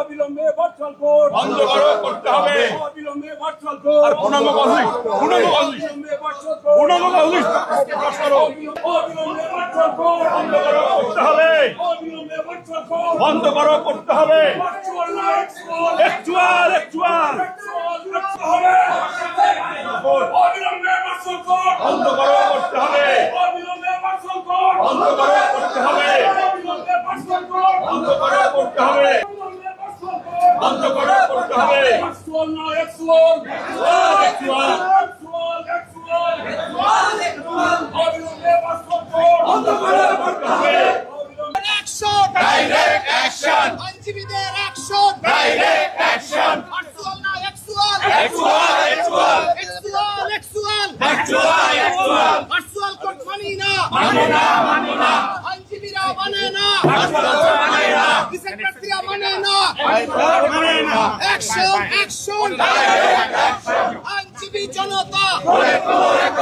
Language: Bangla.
অবিলম্বে ভার্চুয়াল কোর্ট বন্ধ করতে হবে। অবিলম্বে ভার্চুয়াল কোর্ট আর পূর্ণাঙ্গ কর্মসূচি অবিলম্বে ভার্চুয়াল কোর্ট পূর্ণাঙ্গ কর্মসূচি প্রকাশ করো। অবিলম্বে ভার্চুয়াল কোর্ট বন্ধ করতে হবে। অবিলম্বে ভার্চুয়াল কোর্ট বন্ধ করতে হবে। ভার্চুয়াল না এক্সুয়াল একচুয়াল হবে অবিলম্বে ভার্চুয়াল কোর্ট বন্ধ করতে হবে। অবিলম্বে ভার্চুয়াল কোর্ট বন্ধ করতে হবে। অবিলম্বে ভার্চুয়াল কোর্ট বন্ধ করতে হবে। অবিলম্বে ভার্চুয়াল কোর্ট বন্ধ করতে হবে। ভার্চুয়াল না এক্সুয়াল একচুয়াল অবিলম্বে ভার্চুয়াল কোর্ট বন্ধ করতে হবে। Action! Direct action! আইনজীবীদের অ্যাকশন! Direct action! ভার্চুয়াল না actual! Actual! Actual! Virtual court মানি না! মানি না। আইনজীবীরা মানে না! মানে না। ডিসেন্ট্রাসিরা মানে না! মানে না। অ্যাকশন! আইনজীবী জনতা! গড়ে তোলো